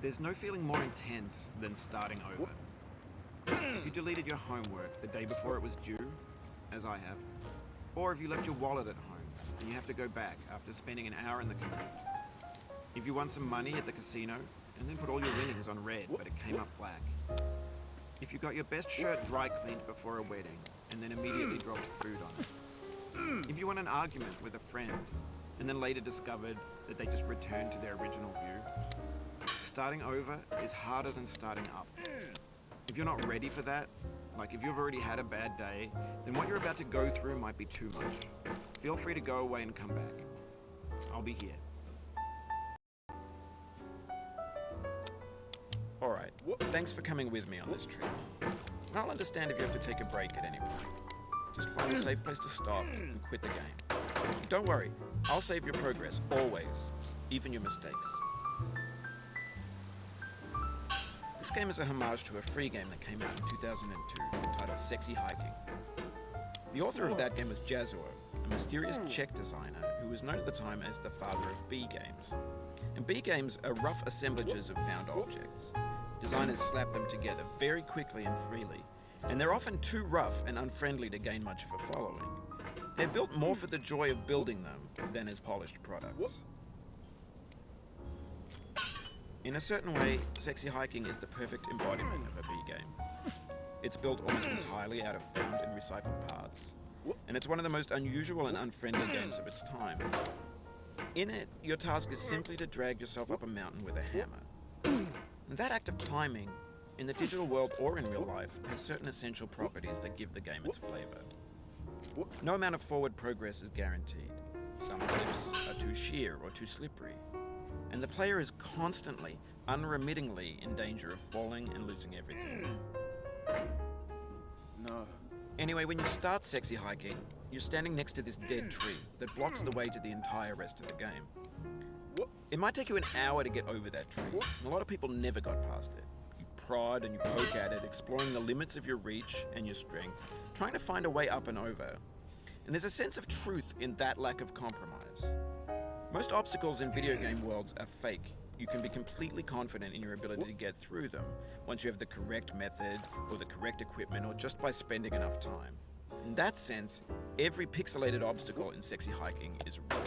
There's no feeling more intense than starting over. If you deleted your homework the day before it was due, as I have, or if you left your wallet at home and you have to go back after spending an hour in the commute. If you won some money at the casino and then put all your winnings on red but it came up black. If you got your best shirt dry cleaned before a wedding and then immediately dropped food on it. If you won an argument with a friend and then later discovered that they just returned to their original view. Starting over is harder than starting up. If you're not ready for that, like if you've already had a bad day, then what you're about to go through might be too much. Feel free to go away and come back. I'll be here. Alright, thanks for coming with me on this trip. I'll understand if you have to take a break at any point. Just find a safe place to stop and quit the game. Don't worry, I'll save your progress, always, even your mistakes. This game is a homage to a free game that came out in 2002, titled Sexy Hiking. The author of that game was Jazuo, a mysterious Czech designer who was known at the time as the father of B games. And B games are rough assemblages of found objects. Designers slap them together very quickly and freely, and they're often too rough and unfriendly to gain much of a following. They're built more for the joy of building them than as polished products. In a certain way, Sexy Hiking is the perfect embodiment of a B game. It's built almost entirely out of found and recycled parts, and it's one of the most unusual and unfriendly games of its time. In it, your task is simply to drag yourself up a mountain with a hammer. And that act of climbing, in the digital world or in real life, has certain essential properties that give the game its flavor. No amount of forward progress is guaranteed. Some cliffs are too sheer or too slippery. And the player is constantly, unremittingly in danger of falling and losing everything. No. Anyway, when you start Sexy Hiking, you're standing next to this dead tree that blocks the way to the entire rest of the game. It might take you an hour to get over that tree, and a lot of people never got past it. You prod and you poke at it, exploring the limits of your reach and your strength, trying to find a way up and over. And there's a sense of truth in that lack of compromise. Most obstacles in video game worlds are fake. You can be completely confident in your ability to get through them once you have the correct method or the correct equipment or just by spending enough time. In that sense, every pixelated obstacle in Sexy Hiking is real.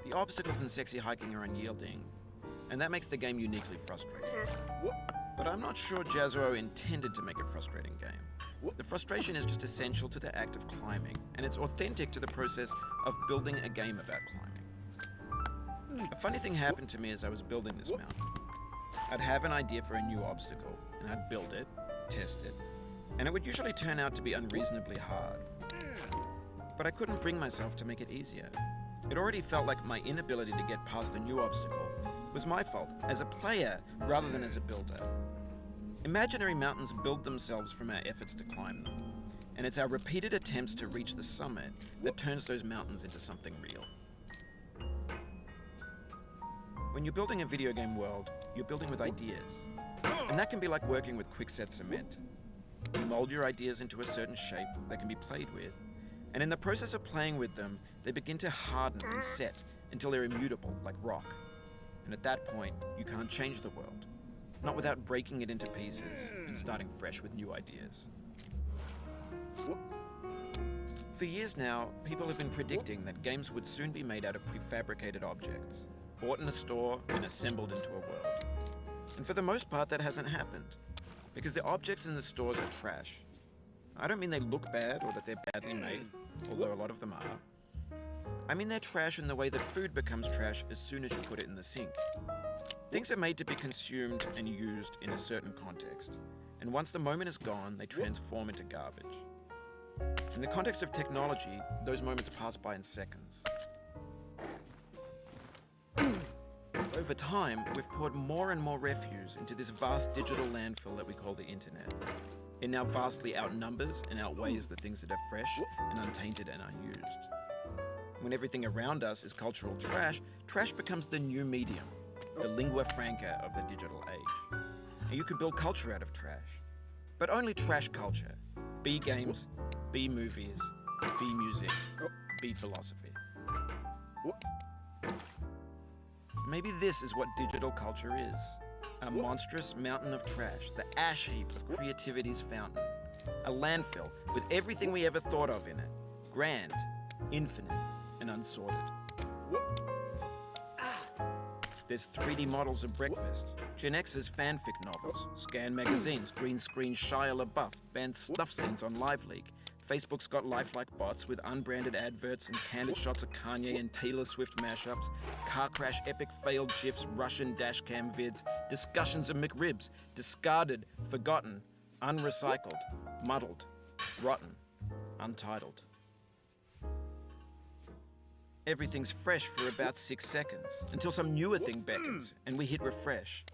The obstacles in Sexy Hiking are unyielding, and that makes the game uniquely frustrating. But I'm not sure Jazuo intended to make a frustrating game. The frustration is just essential to the act of climbing, and it's authentic to the process of building a game about climbing. A funny thing happened to me as I was building this mountain. I'd have an idea for a new obstacle, and I'd build it, test it, and it would usually turn out to be unreasonably hard. But I couldn't bring myself to make it easier. It already felt like my inability to get past the new obstacle was my fault as a player rather than as a builder. Imaginary mountains build themselves from our efforts to climb them, and it's our repeated attempts to reach the summit that turns those mountains into something real. When you're building a video game world, you're building with ideas, and that can be like working with quickset cement. You mold your ideas into a certain shape that can be played with, and in the process of playing with them, they begin to harden and set until they're immutable, like rock. And at that point, you can't change the world, not without breaking it into pieces and starting fresh with new ideas. For years now, people have been predicting that games would soon be made out of prefabricated objects, bought in a store and assembled into a world. And for the most part, that hasn't happened, because the objects in the stores are trash. I don't mean they look bad or that they're badly made, although a lot of them are. I mean they're trash in the way that food becomes trash as soon as you put it in the sink. Things are made to be consumed and used in a certain context, and once the moment is gone, they transform into garbage. In the context of technology, those moments pass by in seconds. Over time, we've poured more and more refuse into this vast digital landfill that we call the internet. It now vastly outnumbers and outweighs the things that are fresh and untainted and unused. When everything around us is cultural trash, trash becomes the new medium, the lingua franca of the digital age. And you can build culture out of trash, but only trash culture. B games, B movies, B music, B philosophy. Maybe this is what digital culture is. A monstrous mountain of trash, the ash heap of creativity's fountain. A landfill with everything we ever thought of in it. Grand, infinite, and unsorted. There's 3D models of breakfast, Gen X's fanfic novels, scan magazines, green screen Shia LaBeouf, banned stuff scenes on LiveLeak. Facebook's got lifelike bots with unbranded adverts and candid shots of Kanye and Taylor Swift mashups, car crash epic failed GIFs, Russian dashcam vids, discussions of McRibs, discarded, forgotten, unrecycled, muddled, rotten, untitled. Everything's fresh for about 6 seconds, until some newer thing beckons, and we hit refresh.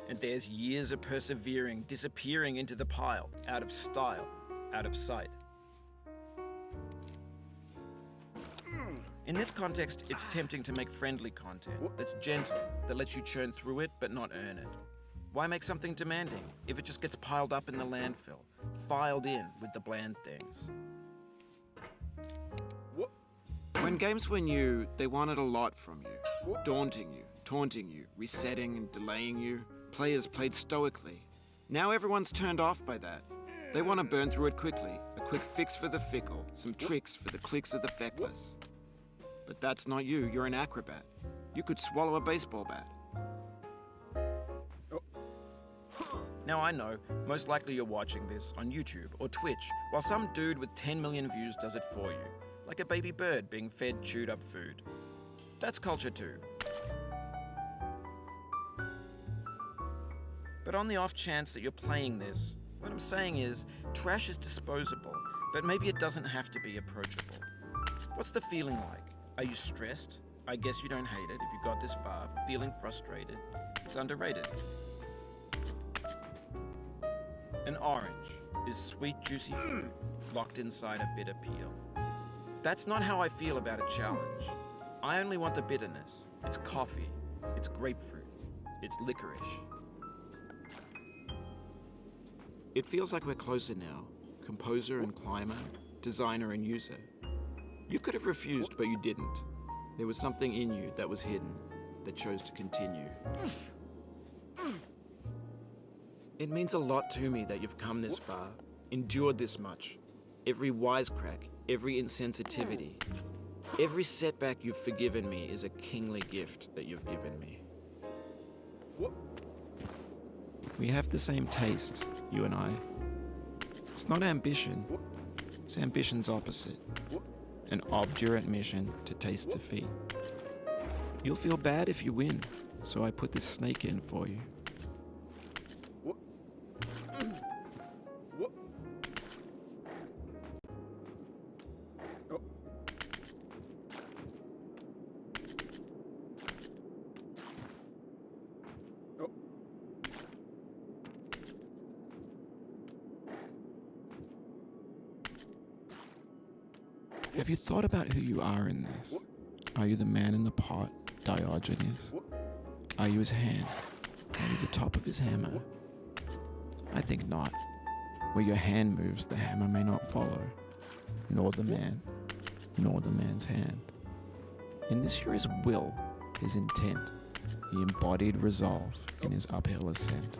And there's years of persevering, disappearing into the pile, out of style, out of sight. In this context, it's tempting to make friendly content that's gentle, that lets you churn through it but not earn it. Why make something demanding if it just gets piled up in the landfill, filed in with the bland things? When games were new, they wanted a lot from you. Daunting you, taunting you, resetting and delaying you. Players played stoically. Now everyone's turned off by that. They want to burn through it quickly. A quick fix for the fickle, some tricks for the clicks of the feckless. But that's not you, you're an acrobat. You could swallow a baseball bat. Now I know, most likely you're watching this on YouTube or Twitch, while some dude with 10 million views does it for you. Like a baby bird being fed chewed up food. That's culture too. But on the off chance that you're playing this, what I'm saying is, trash is disposable, but maybe it doesn't have to be approachable. What's the feeling like? Are you stressed? I guess you don't hate it if you got this far. Feeling frustrated? It's underrated. An orange is sweet, juicy fruit locked inside a bitter peel. That's not how I feel about a challenge. I only want the bitterness. It's coffee. It's grapefruit. It's licorice. It feels like we're closer now. Composer and climber, designer and user. You could have refused, but you didn't. There was something in you that was hidden, that chose to continue. It means a lot to me that you've come this far, endured this much. Every wisecrack, every insensitivity, every setback you've forgiven me is a kingly gift that you've given me. We have the same taste, you and I. It's not ambition, it's ambition's opposite. An obdurate mission to taste defeat. You'll feel bad if you win, so I put this snake in for you. Have you thought about who you are in this? Are you the man in the pot, Diogenes? Are you his hand? Are you the top of his hammer? I think not. Where your hand moves, the hammer may not follow, nor the man, nor the man's hand. In this you're his will, his intent, the embodied resolve in his uphill ascent.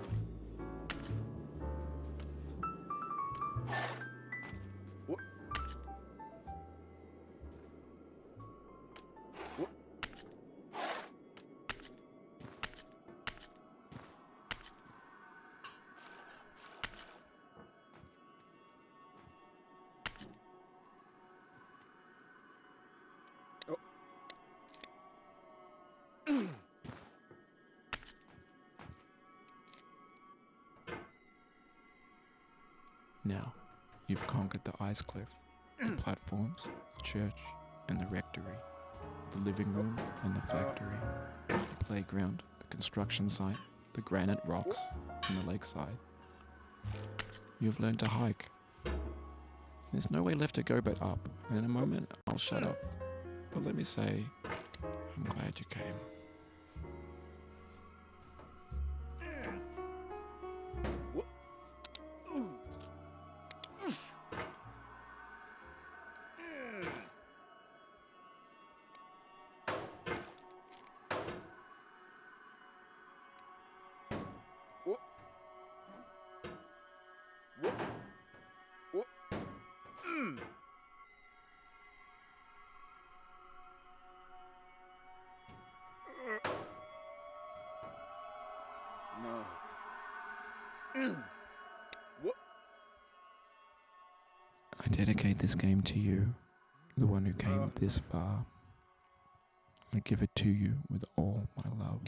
Now, you've conquered the ice cliff, the platforms, the church, and the rectory, the living room and the factory, the playground, the construction site, the granite rocks, and the lakeside. You've learned to hike. There's no way left to go but up, and in a moment I'll shut up. But let me say, I'm glad you came. I dedicate this game to you, the one who came this far. I give it to you with all my love.